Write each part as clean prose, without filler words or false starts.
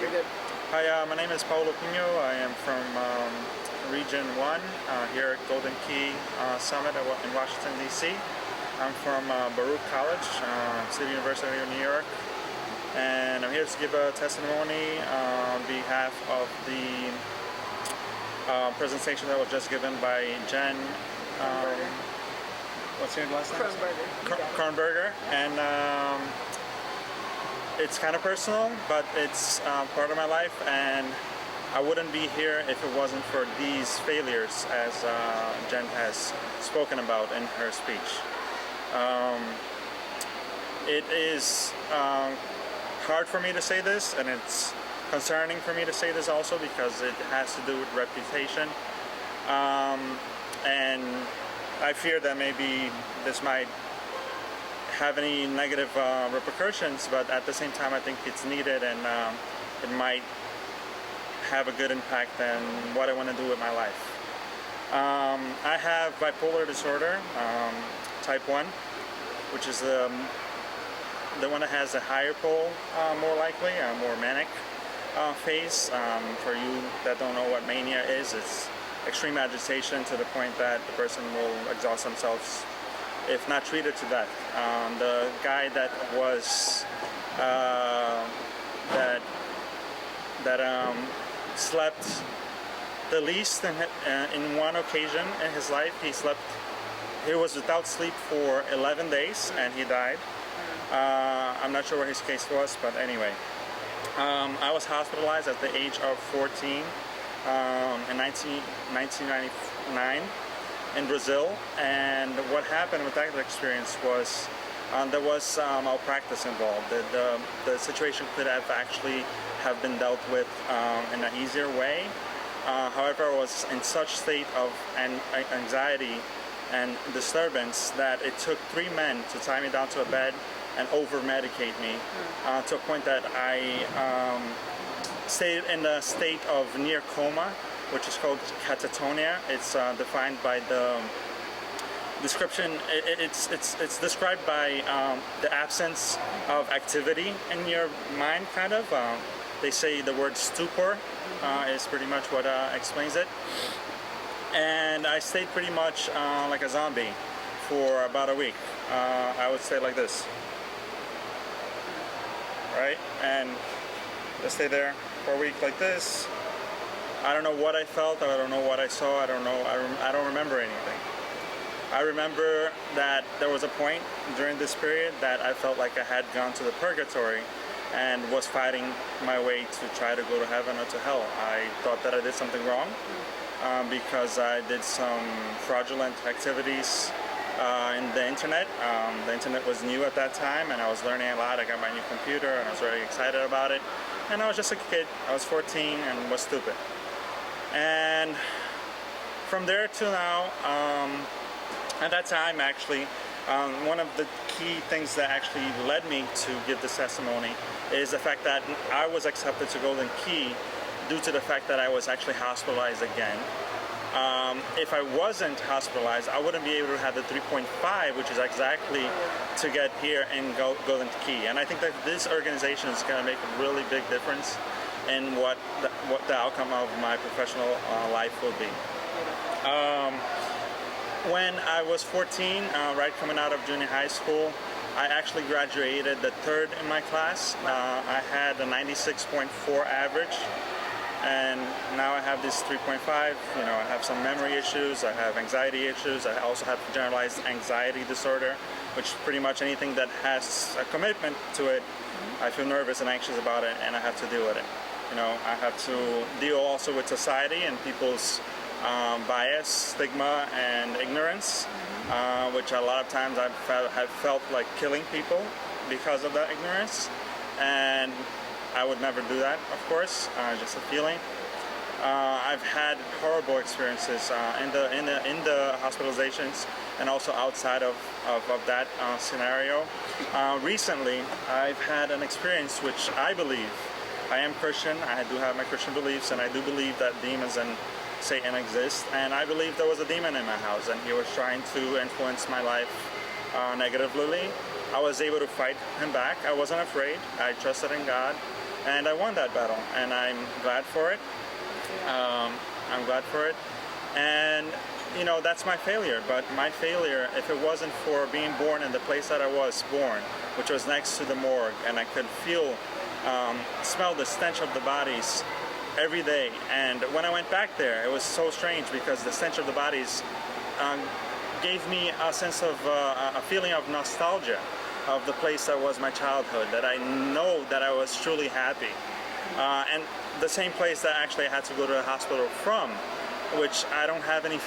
You're good. Hi, my name is Paulo. I am from Region 1 here at Golden Key Summit in Washington, D.C. I'm from Baruch College, City University of New York, and I'm here to give a testimony on behalf of the presentation that was just given by Jen. What's your last name? Kronberger. And it's kind of personal, but it's part of my life, and I wouldn't be here if it wasn't for these failures, as Jen has spoken about in her speech. It is hard for me to say this, and it's concerning for me to say this also because it has to do with reputation. And I fear that maybe this might have any negative repercussions, but at the same time I think it's needed, and it might have a good impact on what I want to do with my life. I have bipolar disorder, type 1, which is the one that has a higher pole, more likely, a more manic phase. For you that don't know what mania is, it's extreme agitation to the point that the person will exhaust themselves if not treated to death. The guy that was slept the least in one occasion in his life, he was without sleep for 11 days and he died. I'm not sure what his case was, but anyway. I was hospitalized at the age of 14 in 1999 in Brazil, and what happened with that experience was there was malpractice involved. The situation could have actually have been dealt with in an easier way. However, I was in such state of anxiety and disturbance that it took 3 men to tie me down to a bed and over-medicate me to a point that I stayed in a state of near coma, which is called catatonia. It's defined by the description. It's described by the absence of activity in your mind, kind of. They say the word stupor is pretty much what explains it. And I stayed pretty much like a zombie for about a week. I would say like this, right? And I stayed there for a week like this. I don't know what I felt, I don't know what I saw, I don't know, I don't remember anything. I remember that there was a point during this period that I felt like I had gone to the purgatory and was fighting my way to try to go to heaven or to hell. I thought that I did something wrong because I did some fraudulent activities in the internet. The internet was new at that time, and I was learning a lot. I got my new computer and I was very excited about it. And I was just a kid, I was 14 and was stupid. And from there to now, at that time actually, one of the key things that actually led me to give this testimony is the fact that I was accepted to Golden Key due to the fact that I was actually hospitalized again. If I wasn't hospitalized, I wouldn't be able to have the 3.5, which is exactly to get here in Golden Key. And I think that this organization is going to make a really big difference in what the outcome of my professional life will be. When I was 14, right coming out of junior high school, I actually graduated the 3rd in my class. I had a 96.4 average, and now I have this 3.5. You know, I have some memory issues, I have anxiety issues, I also have generalized anxiety disorder, which pretty much anything that has a commitment to it, I feel nervous and anxious about it, and I have to deal with it. You know, I have to deal also with society and people's bias, stigma, and ignorance, which a lot of times have felt like killing people because of that ignorance. And I would never do that, of course, just a feeling. I've had horrible experiences in the hospitalizations and also outside of that scenario. Recently, I've had an experience which I believe, I am Christian, I do have my Christian beliefs, and I do believe that demons and Satan exist, and I believe there was a demon in my house and he was trying to influence my life negatively. I was able to fight him back. I wasn't afraid. I trusted in God, and I won that battle, and I'm glad for it. I'm glad for it, and that's my failure. But my failure, if it wasn't for being born in the place that I was born, which was next to the morgue, and I could smell the stench of the bodies every day. And when I went back there, it was so strange because the stench of the bodies gave me a sense of a feeling of nostalgia of the place that was my childhood, that I know that I was truly happy. And the same place that actually I had to go to the hospital from, which I don't have any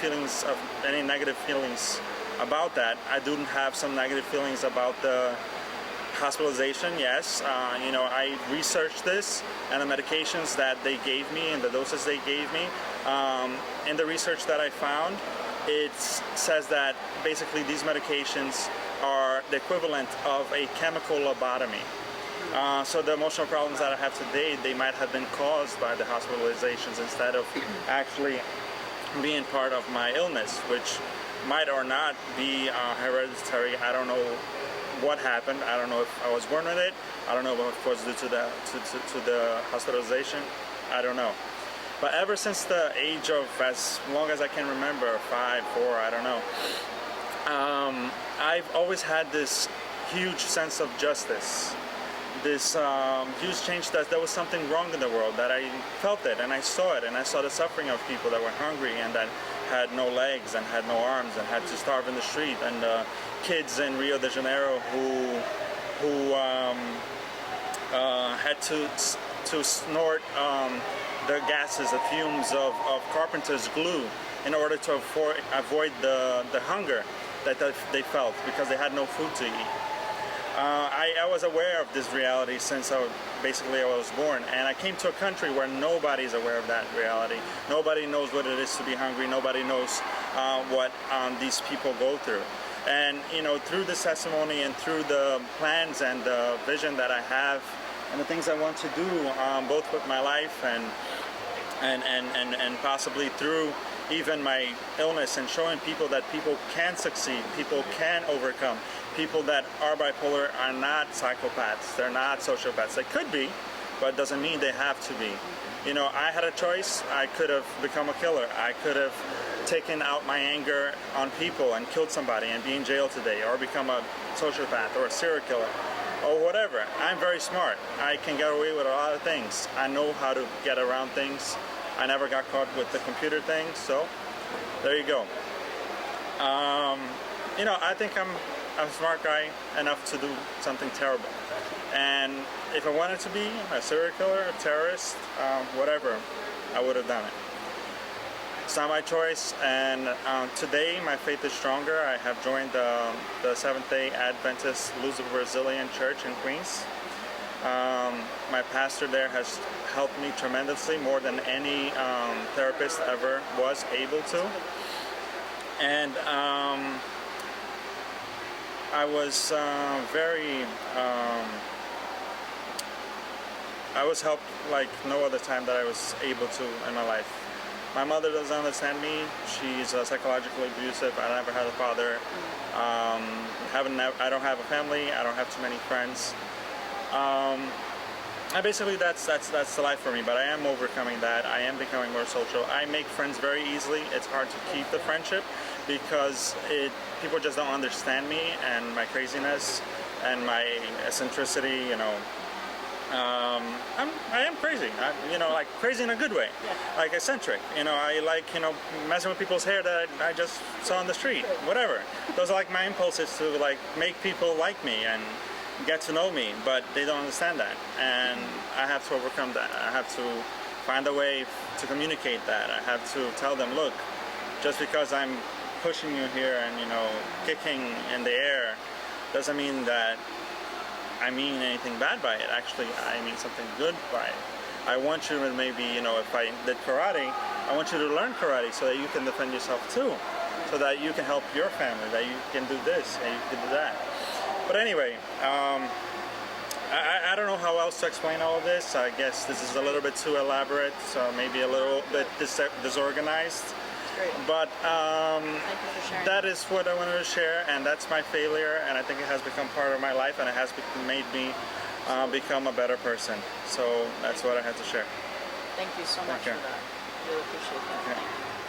negative feelings about that. I do have some negative feelings about the hospitalization, yes. I researched this and the medications that they gave me and the doses they gave me. In the research that I found, it says that basically these medications are the equivalent of a chemical lobotomy. So the emotional problems that I have today, they might have been caused by the hospitalizations instead of actually being part of my illness, which might or not be hereditary. I don't know what happened. I don't know if I was born with it. I don't know if it was due to the hospitalization. I don't know. But ever since the age of, as long as I can remember, 5, 4, I don't know, I've always had this huge sense of justice, this huge change that there was something wrong in the world, that I felt it and I saw it, and I saw the suffering of people that were hungry and that had no legs and had no arms and had to starve in the street, and kids in Rio de Janeiro who had to snort the gases, the fumes of carpenter's glue in order to avoid the hunger that they felt because they had no food to eat. I was aware of this reality since I was born, and I came to a country where nobody's aware of that reality. Nobody knows what it is to be hungry. Nobody knows what these people go through. And through this testimony and through the plans and the vision that I have and the things I want to do, both with my life and possibly through even my illness, and showing people that people can succeed, people can overcome. People that are bipolar are not psychopaths, they're not sociopaths. They could be, but it doesn't mean they have to be. I had a choice. I could have become a killer. I could have taken out my anger on people and killed somebody and be in jail today, or become a sociopath or a serial killer or whatever. I'm very smart. I can get away with a lot of things. I know how to get around things. I never got caught with the computer thing, so there you go. I think I'm a smart guy enough to do something terrible. And if I wanted to be a serial killer, a terrorist, whatever, I would have done it. It's not my choice, and today my faith is stronger. I have joined the Seventh-day Adventist Lutheran Brazilian Church in Queens. My pastor there has helped me tremendously, more than any therapist ever was able to. And I was I was helped like no other time that I was able to in my life. My mother doesn't understand me. She's psychologically abusive. I never had a father. I don't have a family. I don't have too many friends. And basically that's the life for me, but I am overcoming that. I am becoming more social. I make friends very easily. It's hard to keep the friendship because people just don't understand me and my craziness and my eccentricity, I am crazy. Like crazy in a good way, like eccentric. I like, messing with people's hair that I just saw on the street, whatever. Those are like my impulses to like make people like me and get to know me, but they don't understand that, and I have to overcome that. I have to find a way to communicate that. I have to tell them, look, just because I'm pushing you here and kicking in the air doesn't mean that I mean anything bad by it. Actually, I mean something good by it. I want you to maybe, if I did karate, I want you to learn karate so that you can defend yourself too, so that you can help your family, that you can do this and you can do that. But anyway, I don't know how else to explain all of this. I guess this is a little bit too elaborate, so maybe a little bit disorganized. Great. But Thank you for sharing. that is what I wanted to share, and that's my failure, and I think it has become part of my life, and it has made me become a better person. So that's what I had to share. Thank you so much Okay. for that. Really appreciate that. Okay. Thank you.